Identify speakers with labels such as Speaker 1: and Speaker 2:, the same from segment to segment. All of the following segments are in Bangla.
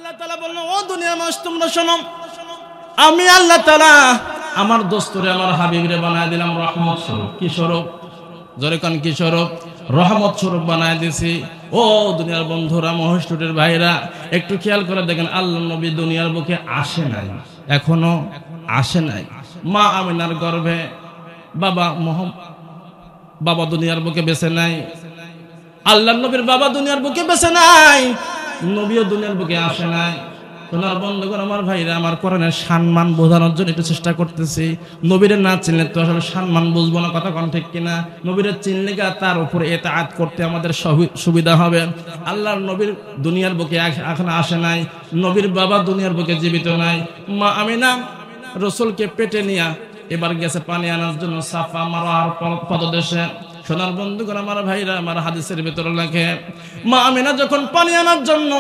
Speaker 1: আল্লাহ তাআলা বললেন, ও দুনিয়ার মানুষ তোমরা শোনো, আমি আল্লাহ তাআলা আমার দোস্তরে আমার হাবিবরে বানায় দিলাম রহমত স্বরূপ। কি স্বরূপ? জোরে কোন কি স্বরূপ? রহমত স্বরূপ বানায় দিছি। ও দুনিয়ার বন্ধুরা, মহাস্টুডের ভাইরা, একটু খেয়াল করে দেখেন, আল্লাহ নবী দুনিয়ার বুকে আসে নাই, এখনো আসে নাই। মা আমিনার গর্ভে বাবা দুনিয়ার বুকে বেঁচে নাই। আল্লাহ নবীর বাবা দুনিয়ার বুকে বেঁচে নাই, নবীও দুনিয়ার বুকে আসে নাই। তোমার বন্ধুগণ, আমার ভাইরা, আমার কোরআনের সম্মান বোঝানোর জন্য একটু চেষ্টা করতেছি। নবীরে না চিনলে তো আসলে সম্মান বুঝবো না, কথা কোন ঠিক কিনা? নবীরে চিনলে তার উপরে ইতাআত করতে আমাদের সুবিধা হবে। আল্লাহর নবীর দুনিয়ার বুকে এখন আসে নাই, নবীর বাবা দুনিয়ার বুকে জীবিত নাই। মা আমিনা রসুলকে পেটে নিয়ে এবার গেছে পানি আনার জন্য সাফা মারওয়ার পদদেশে। সোনার বন্ধুগণ, আমার ভাইরা, আমার হাদিসের ভিতরে লেখে, মা আমিনা যখন পানি আনার জন্য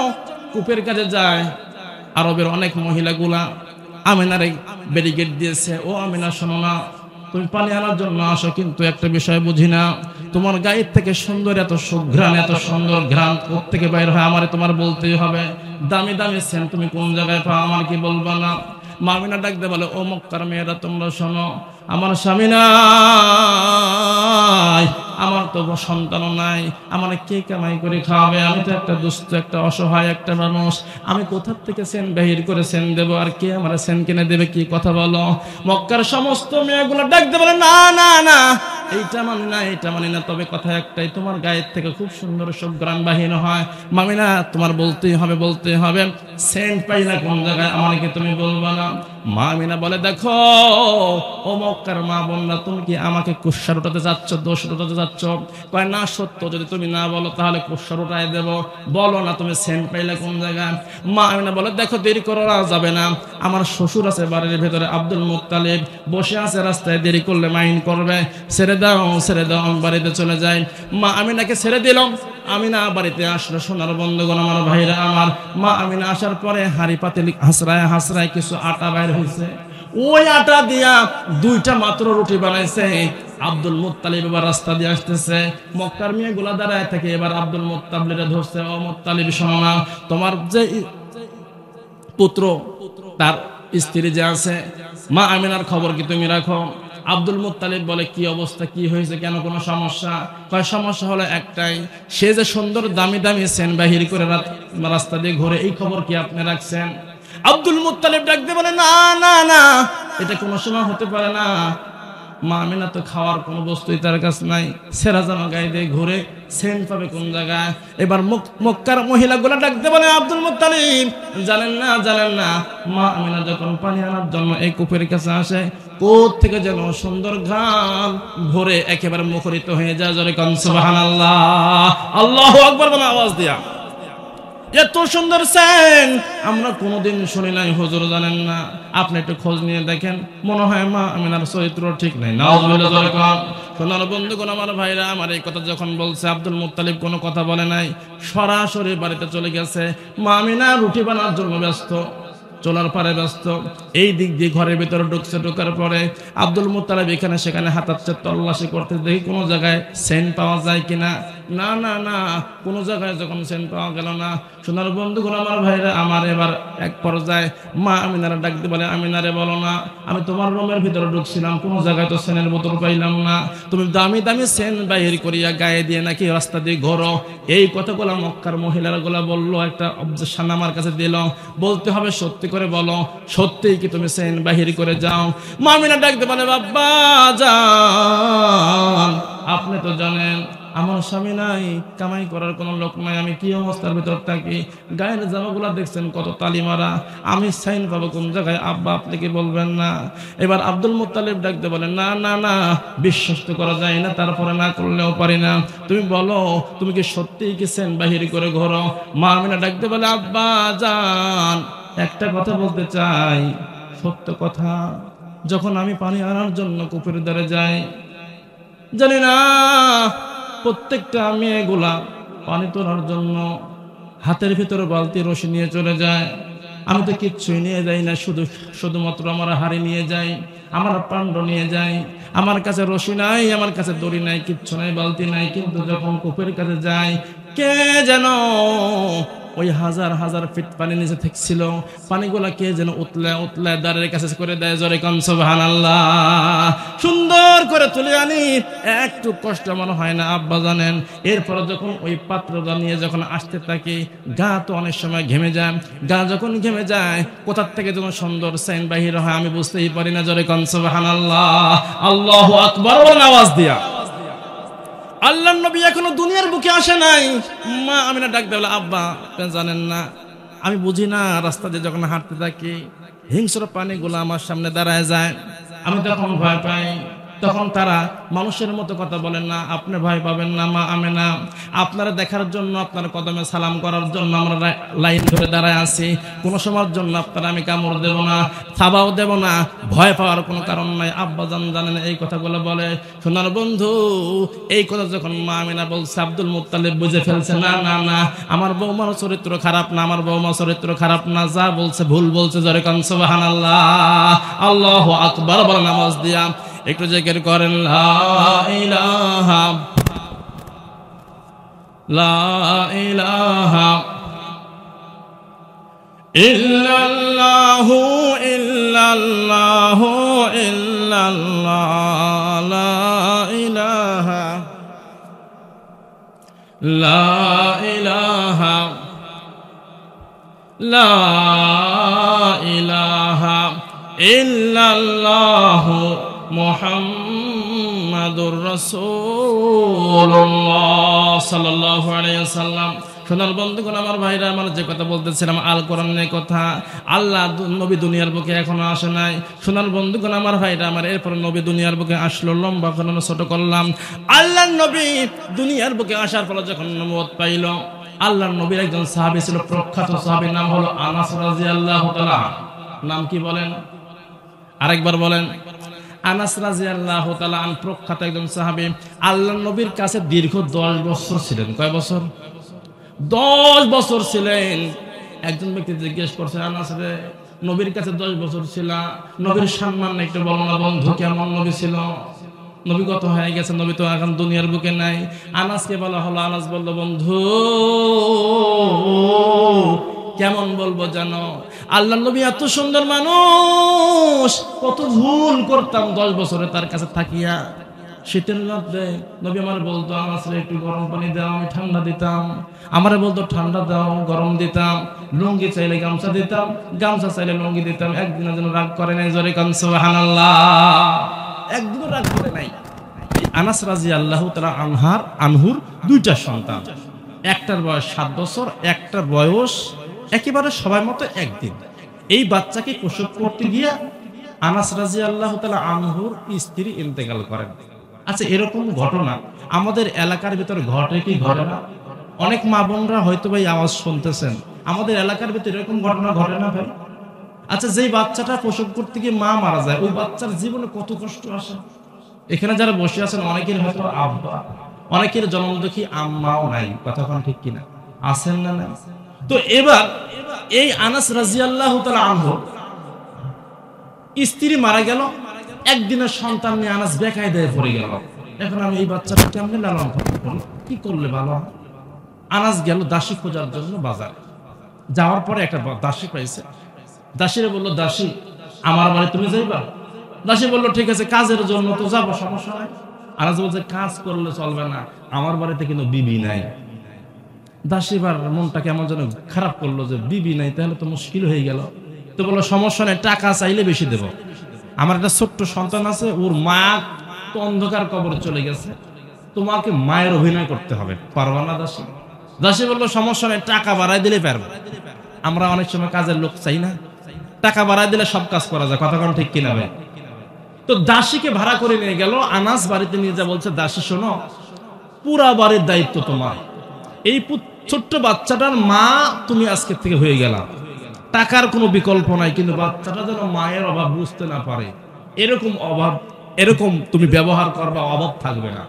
Speaker 1: কূপের কাছে যায়, আরবের অনেক মহিলাগুলা আমিনারে ব্যারিকেড দিয়েছে, ও আমিনা শোনো না, তুমি পানি আনার জন্য আসো, কিন্তু একটা বিষয় বুঝি না, তোমার গায়ের থেকে সুন্দর এত সুঘ্রাণ, এত সুন্দর ঘ্রাণ কোত্থেকে বাইর হয় আমারে তোমার বলতেই হবে। দামি দামি সেন্ট তুমি কোন জায়গায় পাও, আমার কি বলবা না? মা আমিনা ডাকতে বলে, ও মক্কার মেয়েরা তোমরা শোনো, আমার স্বামী নাই, আমার তো সন্তানও নাই, আমার কে কামাই করে খাওয়াবে? আমি তো একটা দুস্থ, একটা অসহায় একটা মানুষ, আমি কোথা থেকে সেন বাহির করে সেন দেবো? আর কে আমার সেন কিনে দেবে? কি কথা বলো? মক্কার সমস্ত মেয়েগুলো ডাকতে বলে, না না না, এইটা মানি না, এইটা মানি না, তবে কথা একটাই, তোমার গায়ের থেকে খুব সুন্দর সব গ্রাম বাহির হয়। মামিনা, তোমার বলতেই হবে, বলতেই হবে, সেন্ট পাই না কোন জায়গায়, আমার কি তুমি বলবা না? মা আমিনা বলে, দেখো ও মক্কার মা বোনরা, তুমি কি আমাকে কুৎসার উঠাতে যাচ্ছ, দোষ উঠাতে যাচ্ছ? কয় না, সত্য, যদি তুমি না বলো তাহলে কুৎসার উঠাই দেব, বলো না তুমি সেন্ট পাইলে কোন জায়গায়? মা আমিনা বলে, দেখো দেরি করা যাবে না, আমার শ্বশুর আছে বাড়ির ভেতরে, আব্দুল মুত্তালিব বসে আছে রাস্তায়, দেরি করলে মাইন করবে, ছেড়ে দাও, ছেড়ে দাও, আমি বাড়িতে চলে যাই। মা আমিনাকে ছেড়ে দিলাম, আমিনা বাড়িতে আসলো। সোনার বন্ধুগণ, আমার ভাইরা আমার, মা আমিনা আসার পরে হাঁড়ি পাতিল হাসরায় হাসরায় কিছু আটা বাইর হয়েছে, ওই আটা দিয়া দুইটা মাত্র রুটি বানাইছে। আব্দুল মুত্তালিব এবার রাস্তা দিয়ে আসতেছে, মক্কার মেয়েগুলা দাঁড়ায় থাকে, এবার আব্দুল মুত্তালিবরে ধরছে, ও মুত্তালিব শোনো না, তোমার যে পুত্র, তার স্ত্রী যে আছে, মা আমিনার খবর কি তুমি রাখো? আব্দুল মুত্তালিব বলে, কি অবস্থা, কি হয়েছে, কেন, কোনো সমস্যা? কয় সমস্যা হলো একটাই, সে যে সুন্দর দামি দামি সেন বাহির করে রাস্তা দিয়ে ঘুরে, এই খবর কি আপনি রাখছেন? আব্দুল মুত্তালিব ডাকতে বলে, না না না, এটা কোনো সময় হতে পারে না, মা আমিনা তো খাওয়ার কোনো বস্তুই তার কাছে নাই, সেরা জামা গায়ে দিয়ে ঘুরে, সেন্ট পাবে কোন জায়গায়? এবার মক্কার মহিলাগুলা ডাকতে বলে, আব্দুল মুত্তালিব জানেন না, জানেন না, মা আমিনা যখন পানি আনার জন্য এই কূপের কাছে আসে, কোথ থেকে যেন সুন্দর ঘ্রাণ ভরে একেবারে মুখরিত হয়ে যায়। জোরে কোন সুবহানাল্লাহ, আল্লাহু আকবার বলে আওয়াজ দিয়া। এত সুন্দর সেন্ট আমরা কোনোদিন শুনি নাই, হুজুর জানেন না, আপনি একটু খোঁজ নিয়ে দেখেন, মনে হয় মা আমিনার চরিত্র ঠিক নাই। নাউজুবিল্লাহ। জোরে কোন। সোনার বন্ধুগণ, আমার ভাইরা আমার, এই কথা যখন বলছে, আব্দুল মুত্তালিব কোনো কথা বলে নাই, সরাসরি বাড়িতে চলে গেছে। মা আমিনা রুটি বানার জন্য ব্যস্ত, চলার পারে ব্যস্ত, এই দিক দিয়ে ঘরের ভিতরে ঢুকছে। ঢোকার পরে আব্দুল মুত্তালিব এখানে সেখানে হাতাচ্ছে, তল্লাশি করতে, দেখি কোনো জায়গায় সেন্ট পাওয়া যায় কিনা। না না না, কোনো জায়গায় যখন সেন্ট পাওয়া গেল না, সোনার বন্ধুগণ, আমার ভাইরা আমার, এবার এক পর্যায়ে মা আমিনারে ডাকতে বলে, আমিনারে বলো না, আমি তোমার রুমের ভিতরে ঢুকছিলাম, কোনো জায়গায় তো সেনের বোতল পাইলাম না, তুমি দামি দামি সেন বাহির করিয়া গায়ে দিয়ে নাকি রাস্তা দিয়ে ঘোরো। এই কথাগুলো মক্কার মহিলারা গুলা বললো, একটা অবজেকশন আমার কাছে দিল, বলতে হবে সত্যি করে বলো, সত্যিই কি তুমি সেন বাহির করে যাও? মা আমিনা ডাকতে বলে, বাবা জান, আপনি তো জানেন আমার স্বামী নাই, কামাই করার কোনো লোক নাই, আমি কি অবস্থার ভিতর থাকি, গায়ের জামাগুলা দেখছেন কত তালি মারা, আমি সাইন পাবো কোন জায়গায়? আব্বা আপনি কি বলবেন না? এবার আব্দুল মুত্তালিব ডাকতে বলে, না না না, বিশ্বাস তো করা যায় না, তারপরে না করলেও পারি না, তুমি বলো, তুমি কি সত্যিই কি সেন বাহির করে ঘোরো? মা আমিনা ডাকতে বলে, আব্বা জান, একটা কথা বলতে চাই, সত্য কথা, যখন আমি পানি আনার জন্য কূপের ধারে যাই, জানি না প্রত্যেকটা মেয়েগুলা পানি তোলার জন্য হাতের ভিতরে বালতি রশি নিয়ে চলে যায়, আমি তো কিচ্ছুই নিয়ে যাই না, শুধুমাত্র আমার হাড়ি নিয়ে যাই, আমার পাণ্ড নিয়ে যাই, আমার কাছে রশি নাই, আমার কাছে দড়ি নাই, কিচ্ছু নাই, বালতি নাই, কিন্তু যখন কূপের কাছে যাই, কে যেন ওই হাজার হাজার ফিট পানি নিচে থাকছিল, পানিগুলা কে যেন উতলে উতলে দ্বারের কাছে করে দেয়, জোরে কোন সুবহানাল্লাহ। সুন্দর করে তুলে আনি, একটু কষ্ট মনে হয় না আব্বা জানেন। এরপরে যখন ওই পাত্রটা নিয়ে যখন আসতে থাকি, গা তো অনেক সময় ঘেমে যায়, গা যখন ঘেমে যায় কোথার থেকে যখন সুন্দর সাইন বাহির হয় আমি বুঝতেই পারি না, জোরে কোন সুবহানাল্লাহ। আল্লাহু আকবার বলেন আওয়াজ দিয়া। আল্লাহর নবী এখনো দুনিয়ার বুকে আসে নাই। মা আমিনা ডাক দেয়, আব্বা আপনি জানেন না, আমি বুঝি না, রাস্তা দিয়ে যখন হাঁটতে থাকি হিংস্র প্রাণীগুলো আমার সামনে দাঁড়ায় যায়, আমি তখন ভয় পাই। তখন তারা মানুষের মতো কথা বলেন না, আপনি ভয় পাবেন না মা আমিনা, আপনারা দেখার জন্য, আপনার কদমে সালাম করার জন্য আমরা লাইন ধরে দাঁড়ায় আছি, কোনো সময়ের জন্য আপনারা আমি কামড় দেব না, থাবাও দেব না, ভয় পাওয়ার কোনো কারণ নাই। আব্বা জানেন এই কথাগুলো বলে। সোনার বন্ধু, এই কথা যখন মা আমিনা বলছে, আব্দুল মুত্তালিব বুঝে ফেলছে, না না না, আমার বৌমার চরিত্র খারাপ না, আমার বৌমার চরিত্র খারাপ না, যা বলছে ভুল বলছে, জোরে কোন সুবহানাল্লাহ। আল্লাহু আকবার বলেন নামাজ দিয়া। একটু জিকির করেন, লা ইলাহা লা ইলাহা ইল্লাল্লাহু ইল্লাল্লাহু ইল্লাল্লাহ, লা ইলাহা লা ইলাহা লা ইলাহা ইল্লাল্লাহু মুহাম্মাদুর রাসূলুল্লাহ সাল্লাল্লাহু আলাইহি ওয়াসাল্লাম। সোনার বন্ধুগণ, আমার ভাইরা, আমার যে কথা বলতেছিলাম আল কোরআনের কথা, আল্লাহ নবী দুনিয়ার বুকে এখনো আসে নাই। সোনার বন্ধুগণ, আমার ভাইরা আমার, এরপর নবী দুনিয়ার বুকে আসলো, লম্বা করে ছোট করলাম। আল্লাহর নবী দুনিয়ার বুকে আসার পর যখন নবুয়ত পাইল, আল্লাহর নবীর একজন সাহাবী ছিল, প্রখ্যাত সাহাবীর নাম হলো আনাস রাদিয়াল্লাহু তাআলা। নাম কি বলেন? আরেকবার বলেন। আনাস রাদিয়াল্লাহু তাআলা আন, প্রখ্যাত একজন সাহাবী, আল্লাহর নবীর কাছে দীর্ঘ 10 বছর ছিলেন। কয় বছর? 10 বছর ছিলেন। একজন ব্যক্তি জিজ্ঞেস করছে, আনাস রে, নবীর কাছে 10 বছর ছিল, নবীর সম্মান একটু বলো না বন্ধু, কেমন নবী ছিল? নবী কত হয়ে গেছে, নবী তো এখন দুনিয়ার বুকে নাই। আনাসকে বলা হলো, আনাস বলল, বন্ধু কেমন বলবো জানো, আল্লাহর নবী এত সুন্দর মানুষ, কত ভুল করতাম 10 বছরে তার কাছে থাকিয়া। শীতের রাতে নবী আমার বলতো, আনাস রে একটু গরম পানি দাও, আমি ঠান্ডা দিতাম। আমারে বলতো ঠান্ডা দাও, গরম দিতাম। লুঙ্গি চাইলে গামছা দিতাম, গামছা চাইলে লুঙ্গি দিতাম। একদিনের জন্য রাগ করে নাই, জোরে কোন সুবহানাল্লাহ। একদিনও রাগ করে নাই। আনাস রাদিয়াল্লাহু তাআলা আনহুর 2টা সন্তান, একটার বয়স 7 বছর, একটার বয়স একেবারে সবার মতো একদিন। এই বাচ্চাকে প্রসব করতে গিয়ে আনাস রাদিয়াল্লাহু তাআলা আনহুর স্ত্রী ইন্তেকাল করেন। আচ্ছা, এরকম ঘটনা আমাদের এলাকার ভিতরে ঘটে কি ঘটে না? অনেক মা বোনরা হয়তো ভাই আওয়াজ শুনতেছেন, আমাদের এলাকার ভিতরে এরকম ঘটনা ঘটে না ভাই? আচ্ছা, যেই বাচ্চাটা প্রসব করতে গিয়ে মা মারা যায়, ওই বাচ্চার জীবনে কত কষ্ট আসে। এখানে যারা বসে আছেন অনেকের হয়তো আব্বা, অনেকের জন্মদুখী আম্মাও নাই, কথা কোন ঠিক কিনা? আছেন না? না। তো এবার এই আনাস রাদিয়াল্লাহু তাআলা আনহু স্ত্রী মারা গেল, একদিনের সন্তান নিয়ে আনাস বেকায়দায় পড়ে গেল। এখন আমি এই বাচ্চাটা কেমনে লালন পালন করব, কি করলে ভালো? আনাস গেল দাসী খোঁজার জন্য বাজারে। যাওয়ার পরে একটা দাসী পাইছে। দাসীরে বলল, দাসী আমার বাড়ি তুমি যাইবা? দাসী বলল, ঠিক আছে, কাজের জন্য তো যাবো, সমস্যা নাই। আনাস বলছে, কাজ করলে চলবে না, আমার বাড়িতে কিন্তু বিবি নাই। দাসীবার মনটা কেমন যেন খারাপ করলো, যে বিবি নাই, তাহলে তো মুশকিল হয়ে গেল। তো বললো, সমস্যা নেই, টাকা চাইলে বেশি দেব। আমার একটা ছোট্ট সন্তান আছে, ওর মা তো অন্ধকার কবরে চলে গেছে, তোমাকে মায়ের অভিনয় করতে হবে, পারবা না দাসী? দাসী বললো, সমস্যা নেই, টাকা বাড়াই দিলে পারবো। আমরা অনেক সময় কাজের লোক চাই না, টাকা বাড়াই দিলে সব কাজ করা যায়, কথা কোন ঠিক কিনা ভাই? তো দাসীকে ভাড়া করে নিয়ে গেল। আনাস বাড়িতে নিয়ে যা বলছে, দাসী শোনো, পুরা বাড়ির দায়িত্ব তোমার। এই ছোট্ট বাচ্চাটার মা তুমি আজকের থেকে হয়ে গেলা, টাকার কোনো বিকল্প নাই, কিন্তু বাচ্চাটা যেন মায়ের অভাব বুঝতে না পারে, এরকম তুমি ব্যবহার করবা, অভাব থাকবে না।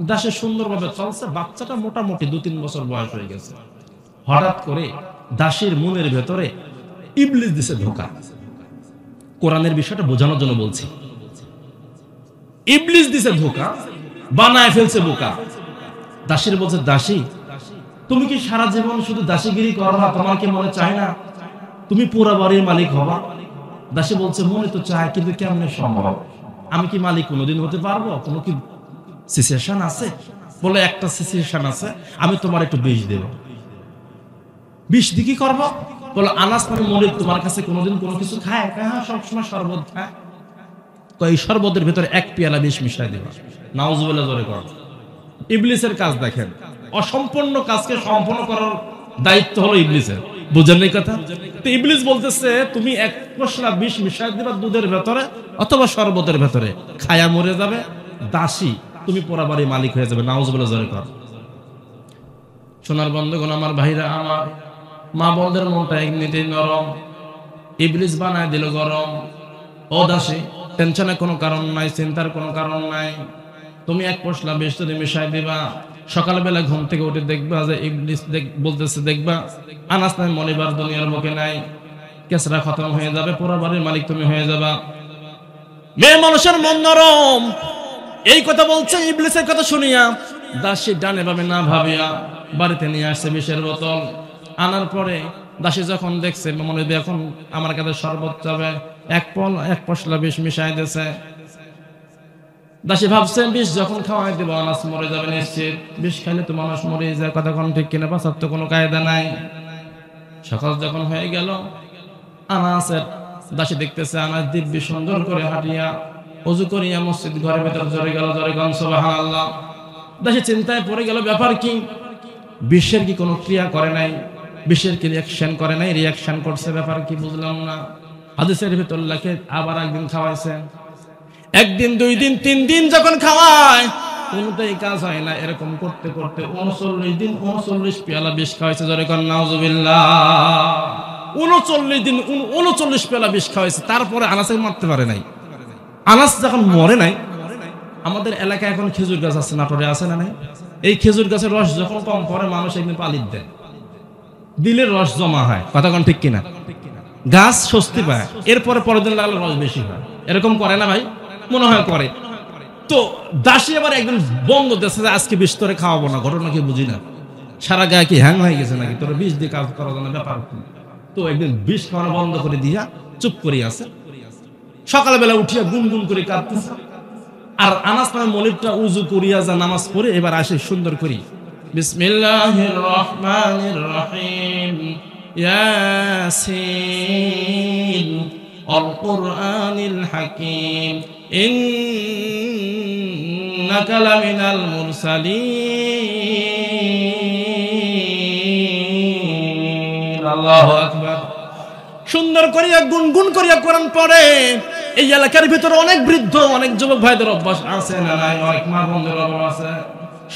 Speaker 1: দাসে সুন্দরভাবে চলছে। বাচ্চাটা মোটামুটি 2-3 বছর বয়স হয়ে গেছে। হঠাৎ করে দাসীর মনের ভেতরে ইবলিস দিছে ধোঁকা। কোরআনের বিষয়টা বোঝানোর জন্য বলছি। ইবলিস দিছে ধোঁকা, বানায় ফেলছে বোকা। দাসীর বলছে, দাসী তুমি কি সারা জীবন শুধু দাসীগিরি করবা? তোমার কি মনে চায় না তুমি পুরা বাড়ির মালিক হবা? দাসী বলছে মনে তো চায়, কিন্তু কেমনে সম্ভব? আমি কি মালিক কোনোদিন হতে পারবো? কোনো কি সিচুয়েশন আছে? বলে একটা সিচুয়েশন আছে, আমি তোমার একটু বিষ দেব। বিষ দিয়ে কি করবো? বলো আনাস মানে মলিক তোমার কাছে কোনোদিন কোনো কিছু খায়? হ্যাঁ, সবসময় শরবত খায়। তো এই শরবতের ভেতরে এক পেয়ালা বিষ মিশাই দেবা। নাউজুবিল্লাহ জোরে কর। ইবলিসের কাজ দেখেন, অসম্পূর্ণ কাজকে সম্পূর্ণ করার দায়িত্ব হলো ইবলিসের। বুঝেন এই কথা? তো ইবলিস বলতেছে তুমি এক পশলা বিষ মিশাই দিবা দুধের ভেতরে অথবা শরবতের ভেতরে, খায়া মরে যাবে, দাসী তুমি পুরা বাড়ি মালিক হয়ে যাবে। নাউজুবিল্লাহ জোরে কর। সোনার বন্ধুগণ, আমার ভাইরা, আমার মা বোনদের মনটা এমনিতেই নরম, ইবলিস বানায় দিল গরম। ও দাসী, টেনশনের কোনো কারণ নাই, চিন্তার কোনো কারণ নাই। তুমি এক পশলা বিষ যদি মিশাই দিবা, সকালবেলা ঘুম থেকে উঠে দেখবা যে ইবলিস বলতেছে, দেখবা আনাস নাই মলিবার দুনিয়ার মুখে নাই, কেসরা খতম হয়ে যাবে, পুরো বাড়ির মালিক তুমি হয়ে যাবা। মেয়ে মানুষের মন নরম, এই কথা বলছে ইবলিসের কথা শুনিয়া দাসী ডানে ভাবে না ভাবিয়া বাড়িতে নিয়ে আসছে বিষের বোতল। আনার পরে দাসী যখন দেখছে মনে হয় এখন আমার কাছে শরবত যাবে, এক পশলা বিষ মিশাই দিয়েছে। দাসী ভাবছে বিষ যখন খাওয়াই দেবো আনাস মরে যাবে নিশ্চিত, বিষ খাইলে তো মানুষ মরে যায়, কথা কোন ঠিক কিনা, বাঁচার তো কোনো কায়দা নাই। সকাল যখন হয়ে গেল, আনাসের দাসী দেখতেছে আনাস দিব্যি সুন্দর করে হাঁটিয়া ওযু করিয়া মসজিদ ঘরের ভেতর জড়ে গেল। জড়ে গান সুবহানাল্লাহ। দাসী চিন্তায় পড়ে গেল, ব্যাপার কি? বিশ্বের কি কোনো ক্রিয়া করে নাই? বিশ্বের কি রিয়াকশন করে নাই? রিয়াকশন করছে, ব্যাপার কি বুঝলাম না। হাদিসের ভিতর লেখে আবার একদিন খাওয়াইছে, একদিন, 2 দিন, 3 দিন যখন খাওয়ায় কোনটাই কাজ হয় না। এরকম করতে করতে 39 দিন 39 পেয়ালা বিষ খাওয়াইছে। জোরে কর নাউজুবিল্লাহ। 39 দিন 39 পেয়ালা বিষ খাওয়াইছে, তারপরে আনাসকে মারতে পারে নাই। আনাস যখন মরে নাই, আমাদের এলাকায় এখন খেজুর গাছ আছে, নাটোরে আছে না নাই? এই খেজুর গাছের রস যখন কম পড়ে মানুষ একদিন পালিত দেয়, দিলের রস জমা হয়, কথা কোন ঠিক কিনা? গাছ স্বস্তি পায়, এরপরে পরের দিন লাগলে রস বেশি হয়। এরকম করে না ভাই? মনে হয় করে। তো দাসী আবার একদিন বন্ধ দিয়েছে যে আজকে বিষ তোরে খাওয়াবো না। ঘটনা কি বুঝি না, সারা গায়ে কি হ্যাং হয়ে গেছে নাকি? তোর বিষ দিয়ে কাজ করা যায় না, ব্যাপার কি? তো একদিন বিষ খাওয়ানো বন্ধ করে দিয়া চুপ করে আছে। সকালবেলা উঠিয়া গুনগুন করে কাঁদতেছে। আর আনাস মানে মলিকটা উজু করিয়া যা নামাজ পড়ে এবার আসে সুন্দর করি, বিসমিল্লাহির রহমানির রহিম, ইয়াসিন আল কুরআনিল হাকিম, ইন্নাকা লামিনাল মুরসালিন। আল্লাহু আকবার। সুন্দর করিয়া গুনগুন করিয়া কোরআন পড়ে। এই এলাকার ভিতরে অনেক বৃদ্ধ, অনেক যুবক ভাইদের অভ্যাস আছে না নাই? অনেক মা বন্ধুর অভ্যাস আছে,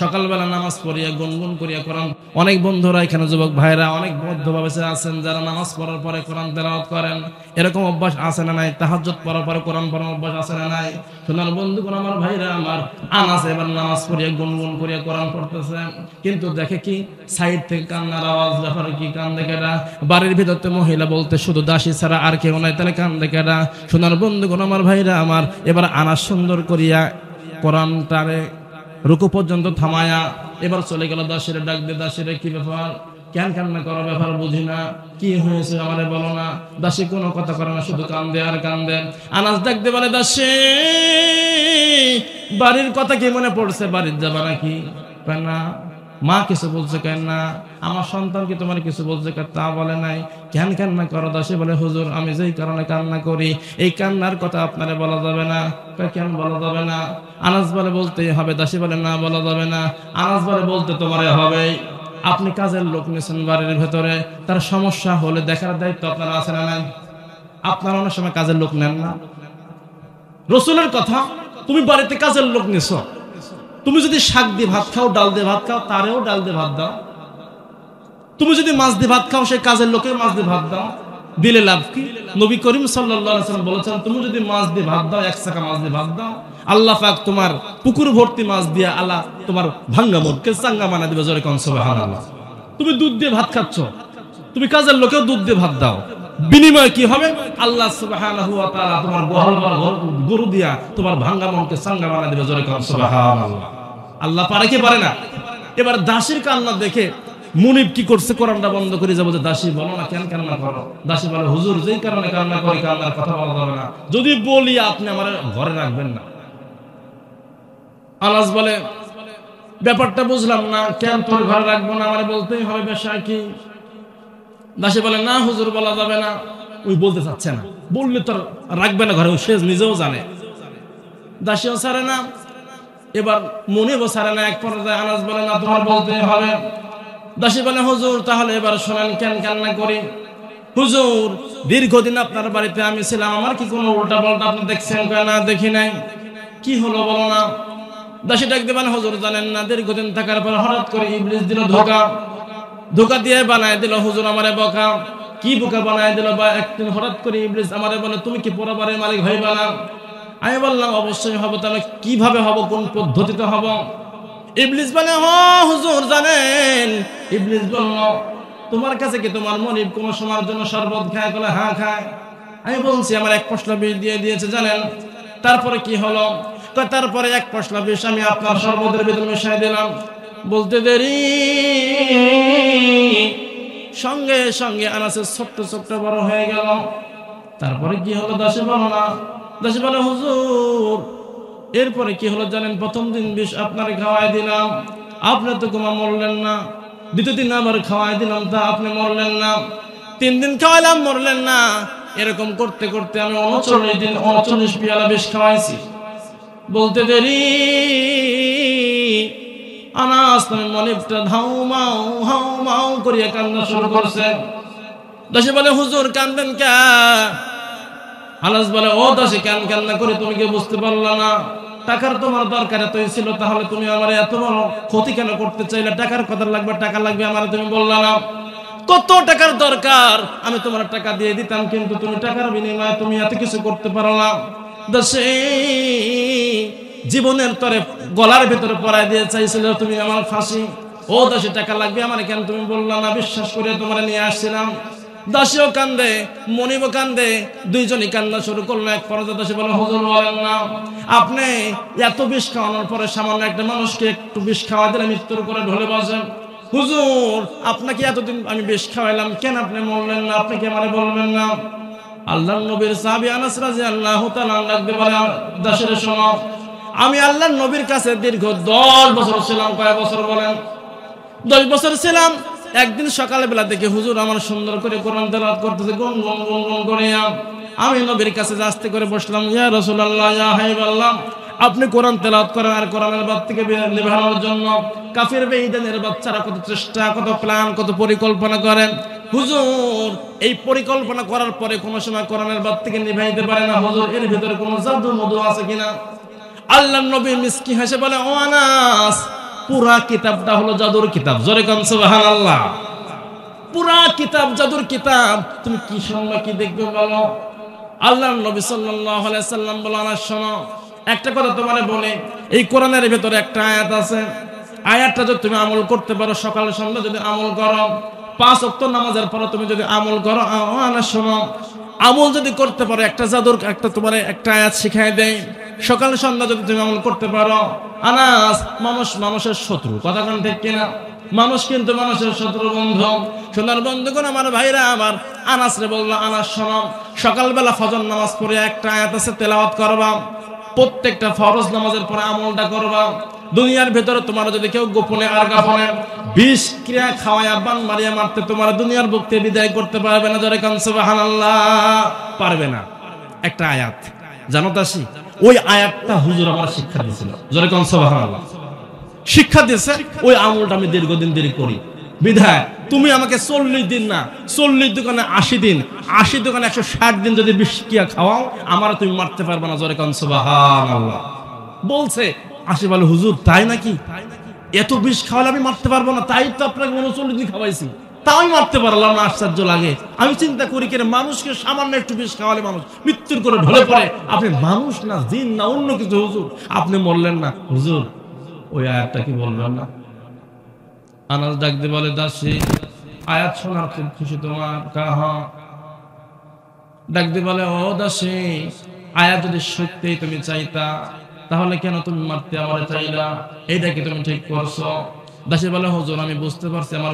Speaker 1: সকালবেলা নামাজ পড়িয়া গুনগুন করিয়া কোরআন। অনেক বন্ধুরা এখানে, যুবক ভাইরা অনেক বদ্ধভাবে আছেন যারা নামাজ পড়ার পরে কোরআন তেলাওয়াত করেন। এরকম অভ্যাস আছে না নাই? তাহাজ্জুদ পড়ার পরে কোরআন পড়ার অভ্যাস আছে না নাই? সোনার বন্ধুগণ, আমার ভাইরা আমার, আনাস এবার নামাজ পড়িয়া গুনগুন করিয়া কোরআন পড়তেছে, কিন্তু দেখে কি সাইড থেকে কান্নার আওয়াজ। ব্যাপার কি? কান দেখেরা বাড়ির ভিতর তো মহিলা বলতে শুধু দাসী ছাড়া আর কেউ নাই, তাহলে কান দেখেরা। সোনার বন্ধুগণ, আমার ভাইরা আমার, এবার আনাস সুন্দর করিয়া কোরআনটারে রুকু পর্যন্ত থামায়া এবার চলে গেল। দাসীরে ডাক দে, দাসীরে কি ব্যাপার, কেন কান্না করো, ব্যাপার বুঝি না, কি হয়েছে আমারে বলো না। দাসী কোনো কথা করে না, শুধু কান্দে আর কান্দে। আনাস ডাক দে বলে, দাসী বাড়ির কথা কি মনে পড়ছে? বাড়ির যাবা নাকি? না। মা কিছু বলছে কেন? না। আমার সন্তান কি তোমার কিছু বলছে? তা বলে নাই। কেন কান্না করো? দাসী বলে, হুজুর আমি যেই কারণে কান্না করি এই কান্নার কথা আপনারে বলা যাবে না। কেন বলা যাবে না? আনাস বলে, বলতেই হবে। দাসী বলে, না বলা যাবে না। আনাস বলে, বলতে তোমারে হবে। আপনি কাজের লোক নিয়েছেন বাড়ির ভেতরে, তার সমস্যা হলে দেখার দায়িত্ব আপনারা আছে না নাই? আপনারা অনেক সময় কাজের লোক নেন না। রসুলের কথা, তুমি বাড়িতে কাজের লোক নিছো, তুমি যদি শাক দিয়ে ভাত খাও, ডাল দিয়ে ভাত খাও, তারেও ডাল দিয়ে ভাত দাও। তুমি যদি মাছ দিয়ে ভাত খাও, সেই কাজের লোকের মাছ দিয়ে ভাত দাও, দিলে লাভ কি? নবী করিম সাল্লাল্লাহু আলাইহি ওয়াসাল্লাম বলেছেন, তুমি যদি মাছ দিয়ে ভাত দাও, 1 চাকা মাছ দিয়ে ভাত দাও, আল্লাহ পাক তোমার পুকুর ভর্তি মাছ দিয়ে আল্লাহ তোমার ভাঙ্গা মনকে চাঙ্গা বানা দিবে। জোরে কোন সুবহানাল্লাহ। তুমি দুধ দিয়ে ভাত খাচ্ছ, তুমি কাজের লোকেও দুধ দিয়ে ভাত দাও, বিনিময় কি হবে? আল্লাহ সুবহানাহু ওয়া তাআলা তোমার গরু দিয়া তোমার ভাঙ্গা মনকে চাঙ্গা বানা দিবে। জোরে কোন সুবহানাল্লাহ। আল্লাহ পারে কি পারে না? এবার দাসীর কান্না দেখে মুনিব কি করছে, কোরআনটা বন্ধ করে যাবো যে দাসী বলো না কেন কান্না করো। দাসী বলে হুজুর যেই কারণে কান্না করি কান্নার কথা বলা যাবে না, যদি বলি আপনি আমার ঘরে রাখবেন না। আনাস বলে ব্যাপারটা বুঝলাম না, কেন তোর ঘরে রাখবো না, আমার বলতেই হবে বিষয় কি। দাসী বলে না হুজুর বলা যাবে না। ওই বলতে চাচ্ছে না, বললে তোর রাখবে না ঘরে, সে নিজেও জানে। দাসীও ছাড়ে না, এবার মুনিবও ছাড়ে না। এক পর্যায়ে আনাস বলে না তোমার বলতে হবে। দাসী বলে হুজুর তাহলে এবার শোনেন কেন কান্না করি। হুজুর দীর্ঘদিন আপনার বাড়িতে আমি ছিলাম, আমার কি কোনো উল্টা পাল্টা আপনি দেখছেন? না দেখি নাই। কি হলো বলো না। দাসী ডাক দেবেন হুজুর জানেন না, দীর্ঘদিন থাকার পর হঠাৎ করে ইবলিস দিল ধোঁকা, ধোঁকা দিয়ে বানায় দিল হুজুর আমারে বোকা। কি বোকা বানায় দিল? বা একদিন হঠাৎ করে ইবলিস আমারে বলে তুমি কি পরবারের মালিক হইবা না? আমি বললাম অবশ্যই হব। তাহলে কিভাবে হব, কোন পদ্ধতিতে হব? ইবলিস বলে হ হুজুর জানেন। ইবলিস বলল তোমার কাছে কি তোমার মনিব কোন সময়ের জন্য শরবত খায়? বলে হ্যাঁ খায়। আমি বলছি আমার এক পশলা বিষ দিয়ে দিয়েছে জানেন। তারপরে কি হলো? তারপরে এক পশলা বিষ আমি আপনার শরবতের ভিতরে মিশাই দিলাম। বলতে দেরি সঙ্গে সঙ্গে আনাসের ছোট্ট ছোট্ট বড় হয়ে গেল। তারপরে কি হলো দাসী বলো না। দাসী বলে হুজুর এরপরে কি হলো জানেন? প্রথম দিন বিষ আপনারে খাওয়াই দিলাম, আপনি তো কোনো মরলেন না। দ্বিতীয় দিন আবার খাওয়াই দিলাম, তা আপনি মরলেন না। 3 দিন খাওয়াইলাম, মরলেন না। এরকম করতে করতে আমি 39 দিন 39 পেয়ালা বিষ খাওয়াইছি। বলতে দেরি আনাস নামে মনিবটা ধাউ মাউ করিয়া কান্না শুরু করছে। দাসী বলে হুজুর কান্দেন কে? আনাস বলে ও দাসী কেন কান্না করে তুমি কি বুঝতে পারলা না? টাকার তোমার দরকার এতই ছিল, তাহলে তুমি আমার এত বড় ক্ষতি কেন করতে চাইলে? টাকার কথা লাগবে, টাকা লাগবে, আমার তুমি বললা না। কত টাকার দরকার, আমি তোমার টাকা দিয়ে দিতাম, কিন্তু তুমি টাকার বিনিময়ে তুমি এত কিছু করতে পারো না। দাসী জীবনের তরে গলার ভেতরে পরায় দিয়ে চাইছিল তুমি আমার ফাঁসি। ও দাসী টাকা লাগবে আমার, কেন তুমি বললা না? বিশ্বাস করে তোমার নিয়ে আসছিলাম। দাসীও কান্দে, মনিবও কান্দে, দুইজনই কান্না শুরু করলো। এক পর্যায়ে দাসী বলে হুজুর বলেন না, আপনি এত বিষ খাওয়ানোর পরে সামান্য একটা মানুষকে একটু বিষ খাওয়া দিলে মৃত্যুর করে ঢলে বসেন। হুজুর আপনাকে এতদিন আমি বিষ খাওয়াইলাম, কেন আপনি মরলেন না? আপনি কি আমারে বলবেন না? আল্লাহর নবীর সাহাবী আনাস রাদিয়াল্লাহু তাআলা লাগবে বলে দাসীর শোনো, আমি আল্লাহর নবীর কাছে দীর্ঘ 10 বছর ছিলাম। কয় বছর বলেন? 10 বছর ছিলাম। একদিন সকালবেলা দেখে হুজুর আমার সুন্দর করে কোরআন তেলাওয়াত করতেছে, গুন গুন গুন গুন করে। আমি নবীর কাছে আস্তে করে বসলাম। ইয়া রাসূলুল্লাহ, ইয়া হাবিবাল্লাহ, আপনি কোরআন তেলাওয়াত করেন, আর কোরআনের বাদ থেকে নিভানোর জন্য কাফির বেঈমানের বাচ্চারা কত চেষ্টা, কত প্ল্যান, কত পরিকল্পনা করেন। হুজুর এই পরিকল্পনা করার পরে কোনো সময় কোরআনের বাদ থেকে নিভাইতে পারে না। হুজুর এর ভিতরে কোনো জাদু মধু আছে কিনা? আল্লাহর নবী মিসকি হেসে বলে ও আনাস, পুরা কিতাবটা হলো জাদুর কিতাব। জোরে কান সুবহানাল্লাহ। পুরা কিতাব জাদুর কিতাব, তুমি কি শুনবে কি দেখবে বলো? আল্লাহর নবী সাল্লাল্লাহু আলাইহি সাল্লাম বলে আনাস শোনো, একটা কথা তোমারে বলে, এই কোরআনের ভিতরে একটা আয়াত আছে, আয়াতটা যদি তুমি আমল করতে পারো, সকাল সন্ধ্যা যদি আমল করো, 5 ওয়াক্ত নামাজের পর তুমি যদি আমল করো, আনাস শোনো, আমল যদি করতে পারো, একটা জাদুর একটা তোমার একটা আয়াত শিখাই দেয়, সকাল সন্ধ্যা যদি তুমি আমল করতে পারো, আনাস মানুষ মানুষের শত্রু, কথা কোন ঠিক কিনা? মানুষ কিন্তু মানুষের শত্রু বন্ধু। সোনার বন্ধুগণ আমার ভাইরা আমার, আনাস রে বললো আনাস শোনো, সকালবেলা ফজর নামাজ পড়ে একটা আয়াত আছে তেলাওয়াত করবা, প্রত্যেকটা ফরজ নামাজের পরে আমলটা করবা। দুনিয়ার ভেতরে তোমার যদি কেউ গোপনে আর গোপনে বিষ ক্রিয়া খাওয়ায় বান মারিয়া মারতে তোমার দুনিয়ার বুক থেকে বিদায় করতে পারবে না। জোরে কান সুবহানাল্লাহ। পারবে না। একটা আয়াত জানো তাসি, ওই আয়াতটা হুজুর আমার শিক্ষা দিয়েছিল। জোরে কান সুবহানাল্লাহ। শিক্ষা দিয়েছে, ওই আমলটা আমি দীর্ঘদিন দেরি করি বিধায় তুমি আমাকে 40 দিন না, 40 দোকানে 80 দিন, 80 দোকানে 160 দিন যদি বিষ ক্রিয়া খাওয়াও, আমার তুমি মারতে পারবে না। জোরে কান সুবহানাল্লাহ। বলছে আসি বলে হুজুর তাই নাকি? এত বিষ খাওয়ালে আমি মারতে পারবো না? তাই তো আপনাকে 39 দিন খাওয়াইছি, তাও আমি মারতে পারলাম না। আশ্চর্য লাগে। আমি চিন্তা করি কেন, মানুষকে সামান্য একটু বিষ খাওয়ালে মানুষ মৃত্যুর করে ঢলে পড়ে, আপনি মানুষ না, জিন না, অন্য কিছু, হুজুর আপনি মরলেন না। হুজুর ওই আয়াতটা কি বলবেন না? আনাস ডাক দিয়ে বলে দাসী আয়াত শোনার খুব খুশি তোমার? কাহা। ডাক দিয়ে বলে ও দাসী, আয়াত যদি সত্যি তুমি চাইতা, তাহলে কেন তুমি মারতে আমারে চাইলা? এইটা কি তুমি ঠিক করছো? দাসী বলে হুজুর আমি বুঝতে পারছি আমার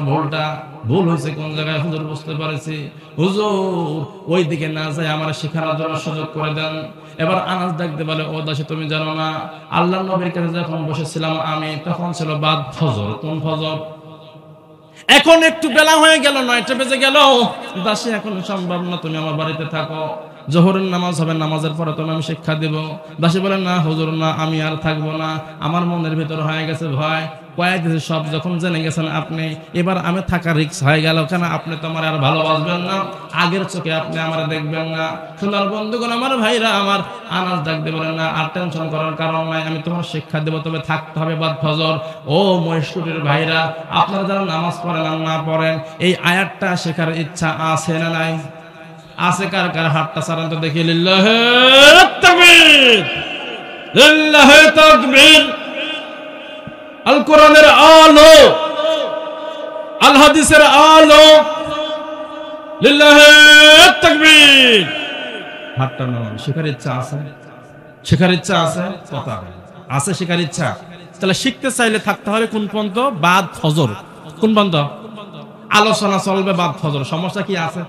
Speaker 1: ভুল হয়েছে কোন জায়গায় হুজুর বুঝতে পারছি হুজুর ওই দিকে না যায় আমার শেখানোর জন্য সুযোগ করে দেন। এবার আনাস ডাকতে বলে ও দাসী তুমি জানো না আল্লাহর নবীর কাছে যখন বসেছিলাম আমি তখন ছিল বাদ ফজর। কোন ফজর? এখন একটু বেলা হয়ে গেল 9টা বেজে গেল। দাসী এখন সম্ভব না তুমি আমার বাড়িতে থাকো, জোহরের নামাজ হবে নামাজের পরে তুমি আমি শিক্ষা দেব। দাসী বলে না হুজুর না আমি আর থাকবো না, আমার মনের ভিতর হয়ে গেছে ভয়, কয়েকদিন সব যখন জেনে গেছেন আপনি এবার আমি থাকা রিস্ক হয়ে গেল, কেন আপনি তো আমার আর ভালোবাসবেন না, আগের চোখে আপনি আমার দেখবেন না। সোনার বন্ধুগণ আমার ভাইরা আমার আনাস ডাকতে বলেন না আর টেনশন করার কারণ নাই, আমি তোমার শিক্ষা দেবো, তবে থাকতে হবে বাদ ফজর। ও মহেশপুরের ভাইরা আপনারা যারা নামাজ পড়েন আর না পড়েন এই আয়াতটা শেখার ইচ্ছা আছে না নাই? আছে কার কার? হাতটা ছাড়েন তো দেখি। লিল্লাহে তাকবীর, লিল্লাহে তাকবীর। আল কোরআনের আলো, আল হাদিসের আলো, লিল্লাহে তাকবীর। হাতটা নয়। শেখার ইচ্ছা আছে? শেখার ইচ্ছা আছে? কথা আছে শেখার ইচ্ছা। তাহলে শিখতে চাইলে থাকতে হবে কোন পর্যন্ত? বাদ ফজর। কোন পর্যন্ত? আলোচনা চলবে বাদ ফজর। সমস্যা কি আছে?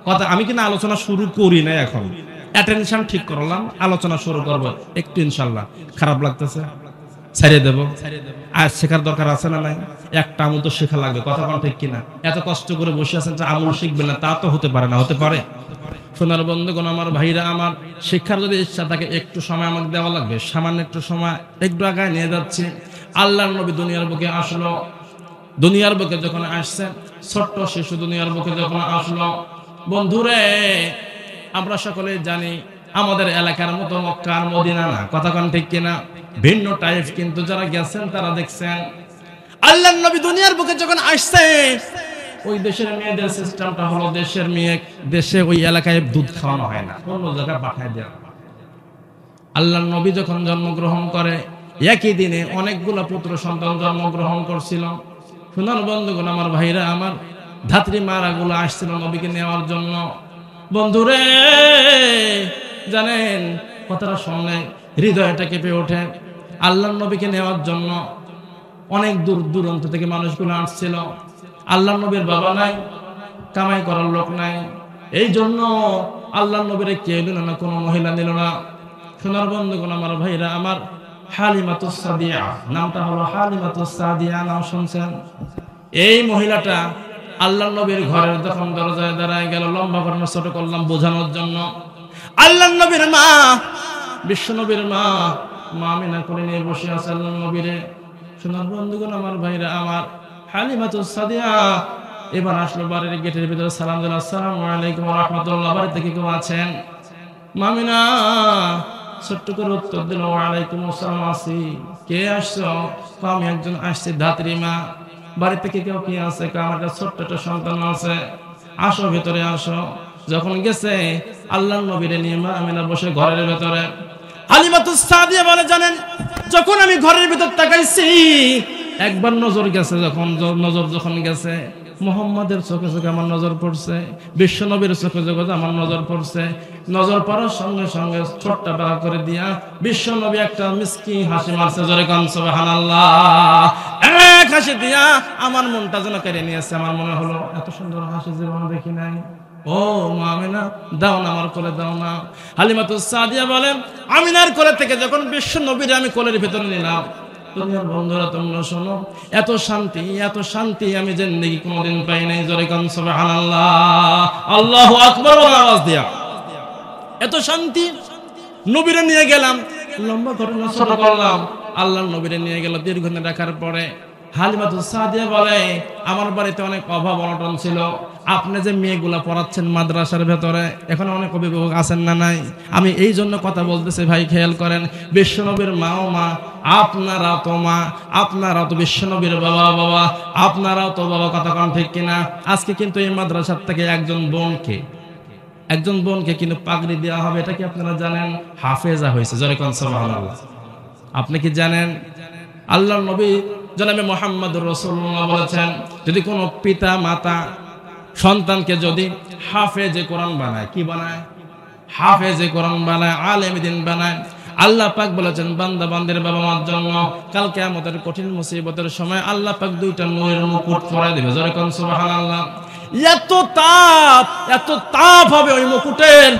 Speaker 1: কথা আমি কিনা আলোচনা শুরু করি না, এখন অ্যাটেনশন ঠিক করলাম, আলোচনা শুরু করব একটু ইনশাআল্লাহ। খারাপ লাগতেছে ছাড়িয়ে দেব। আর শেখার দরকার আছে না নাই? একটা আমল তো শেখা লাগবে, কথা কোন ঠিক কিনা? এত কষ্ট করে বসে আছেন যে আমল শিখবেন না তা তো হতে পারে না। হতে পারে? সোনার বন্ধুগণ আমার ভাইরা আমার, শিক্ষার যদি ইচ্ছা থাকে একটু সময় আমাকে দেওয়া লাগবে, সামান্য একটু সময় একটু আগায় নিয়ে যাচ্ছি। আল্লাহর নবী দুনিয়ার বুকে আসলো, দুনিয়ার বুকে যখন আসছেন ছোট্ট শিশু দুনিয়ার বুকে যখন আসলো, বন্ধুরে আমরা সকলে জানি আমাদের এলাকার মতো মক্কা আর মদিনা না, কথা কোন ঠিক কিনা? ভিন্ন টাইপ। কিন্তু যারা গেছেন তারা দেখছেন আল্লাহর নবী দুনিয়ার বুকে যখন আসছে ওই দেশের মেয়েদের সিস্টেমটা হলো দেশের মেয়ে দেশে ওই এলাকায় দুধ খাওয়ানো হয় না, অন্য জায়গায় পাঠায় দেওয়া। আল্লাহর নবী যখন জন্মগ্রহণ করে একই দিনে অনেকগুলো পুত্র সন্তান জন্মগ্রহণ করছিল। সোনার বন্ধুগণ আমার ভাইরা আমার, ধাত্রী মারা গুলো আসছিল নবীকে নেওয়ার জন্য। বন্ধুরে জানেন কথাটা শুনলে হৃদয়টা কেঁপে ওঠে। আল্লাহর নবীকে নেওয়ার জন্য অনেক দূর দূরান্ত থেকে মানুষগুলো আসছিল। আল্লাহর নবীর বাবা নাই, কামাই করার লোক নাই, এই জন্য আল্লাহর নবীরে কেউ নিল না, কোনো মহিলা নিল না। সোনার বন্ধুগণ আমার ভাইরা আমার, হালিমাতুস সাদিয়া নামটা হলো হালিমাতুস সাদিয়া, নাম শুনছেন? এই মহিলাটা আল্লাহর নবীর ঘরের যখন দরজায় দাঁড়ায় গেল, লম্বা করে ছোট করলাম বোঝানোর জন্য, আল্লাহর নবীর মা বিশ্ব নবীর মা আমিনা কোলে নিয়ে বসে আছে আল্লাহর নবীরে। সোনার বন্ধুগণ আমার ভাইরা আমার, হালিমাতুস সাদিয়া এবার আসলো বাড়ির গেটের ভিতরে, সালাম দিল, আসসালামু আলাইকুম ওয়া রাহমাতুল্লাহ, বাড়িতে কি কেউ আছেন? মামিনা ছোট্ট করে উত্তর দিল, ওয়া আলাইকুম আসসালাম, আছি। কে আসছো? আমি একজন আসছি, ধাত্রী মা। বাড়ি থেকে কেউ কি আছে? আমার একটা ছোট্ট একটা সন্তান আছে, আসো ভেতরে আসো। যখন গেছে আল্লাহর নবীরে নিয়ে মা আমিনা বসে ঘরের ভেতরে। হালিমাতুস সাদিয়া বলে জানেন যখন আমি ঘরের ভিতর তাকাইছি একবার নজর গেছে, যখন গেছে মুহাম্মাদের চোখে চোখে আমার নজর পড়ছে, বিশ্ব নবীর চোখে চোখে আমার নজর পড়ছে। নজর পড়ার সঙ্গে সঙ্গে ছোট্ট বাঁকা করে দিয়া বিশ্ব নবী একটা মিসকিন হাসি মারছে, জোরে কান সুবহানাল্লাহ। এক হাসি দিয়া আমার মনটা যেন কেড়ে নিয়েছে। আমার মনে হলো এত সুন্দর হাসি জীবন দেখি নাই। ও মা আমিনা দাও না, আমার কোলে দাও না। হালিমাতুস সাদিয়া বলেন আমিনার কোলে থেকে যখন বিশ্ব নবীর আমি কোলের ভিতরে নিলাম, দুনিয়ার বন্ধুরা তোমরা শোনো, এত শান্তি আমি জিন্দেগি কোনোদিন পাই নাই। জোরে কান সুবহানাল্লাহ, আল্লাহু আকবার আওয়াজ দিয়া। এত শান্তি। নবীরে নিয়ে গেলাম, লম্বা ঘটনা ছোট করলাম। আল্লাহর নবীরে নিয়ে গেল দীর্ঘদিন রাখার পরে। হালিমাতুস সাদিয়া বলে আমার বাড়িতে অনেক অভাব অনটন ছিল, আপনি যে মেয়েগুলা পড়াচ্ছেন মাদ্রাসার ভেতরে, এখন অনেক অভিভাবক আছেন না নাই? আমি এই জন্য কথা বলতেছি ভাই, খেয়াল করেন, বিশ্বনবীর মাও মা, আপনারাও তো মা, আপনারাও তো বিশ্বনবীর বাবা, আপনারাও তো বাবা, কথা কোন ঠিক কিনা? আজকে কিন্তু এই মাদ্রাসার থেকে একজন বোনকে কিন্তু পাগড়ি দেওয়া হবে, এটা কি আপনারা জানেন? হাফেজা হয়েছে, জোরে কোন সুবহানাল্লাহ। আপনি কি জানেন? আল্লাহর নবী জনাবে মুহাম্মদুর রাসূলুল্লাহ বলেছেন, যদি কোনো পিতা মাতা সন্তানকে যদি হাফেজে কোরআন বানায়, কি বানায়? হাফেজে কোরআন বানায়, আলেম দ্বীন বানায়, আল্লাহ পাক বলেছেন বান্দা বান্দির বাবা মার জন্য কাল কিয়ামতের কঠিন মুসিবতের সময় আল্লাহ পাক দুইটা নূরের মুকুট পরায় দিবে। জোরে কোন সুবহানাল্লাহ। এত তাপ হবে ওই মুকুটের,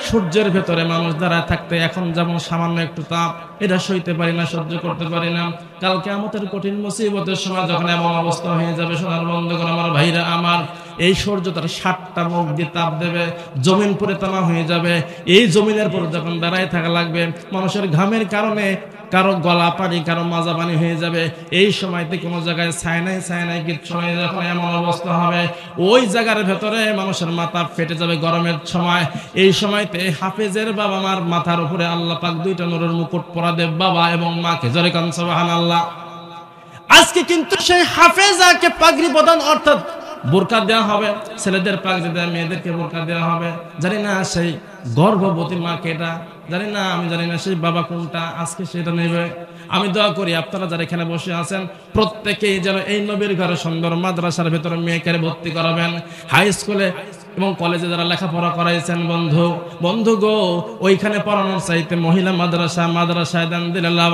Speaker 1: সূর্যের ভেতরে মানুষ দাঁড়ায় থাকতে এখন যেমন সামান্য একটু তাপ এটা সইতে পারি না, সহ্য করতে পারি না। কাল কিয়ামতের কঠিন মুসিবতের সময় যখন এমন অবস্থা হয়ে যাবে, সোনার বন্ধুগণ আমার ভাইরা আমার, এই সূর্য তার 7টা মুখ দিয়ে তাপ দেবে, জমিন পুরে তামা হয়ে যাবে। এই জমিনের পর যখন দাঁড়ায় থাকা লাগবে, মানুষের ঘামের কারণে কারো গলা পানি কারো মাজা পানি হয়ে যাবে। এই সময়তে কোনো জায়গায় ছায় নাই কিচ্ছু নেই। যখন এমন অবস্থা হবে ওই জায়গার ভেতরে মানুষের মাথা ফেটে যাবে গরমের সময়। এই সময়তে হাফেজের বাবা মার মাথার উপরে আল্লাহ পাক দুইটা নূরের মুকুট পরা দেব বাবা এবং মাকে। জোরে কান সুবহানাল্লাহ। আজকে কিন্তু সেই হাফেজাকে পাগড়ি প্রদান অর্থাৎ বোরকা দেওয়া হবে, ছেলেদের পাগড়ি দেওয়া, মেয়েদেরকে বোরকা দেওয়া হবে। জানি না সেই গর্ভবতী মা কেটা, জানি না, আমি জানি না সেই বাবা কোনটা, আজকে সেটা নেবে। আমি দোয়া করি আপনারা যারা এখানে বসে আছেন প্রত্যেকেই যেন এই নবীর ঘরে সুন্দর মাদ্রাসার ভেতরে মেয়েকে ভর্তি করাবেন। হাই স্কুলে এবং কলেজে যারা লেখাপড়া করাইছেন বন্ধু গো, ওইখানে পড়ানোর চাইতে মহিলা মাদ্রাসায় দেন দিল্লাহ।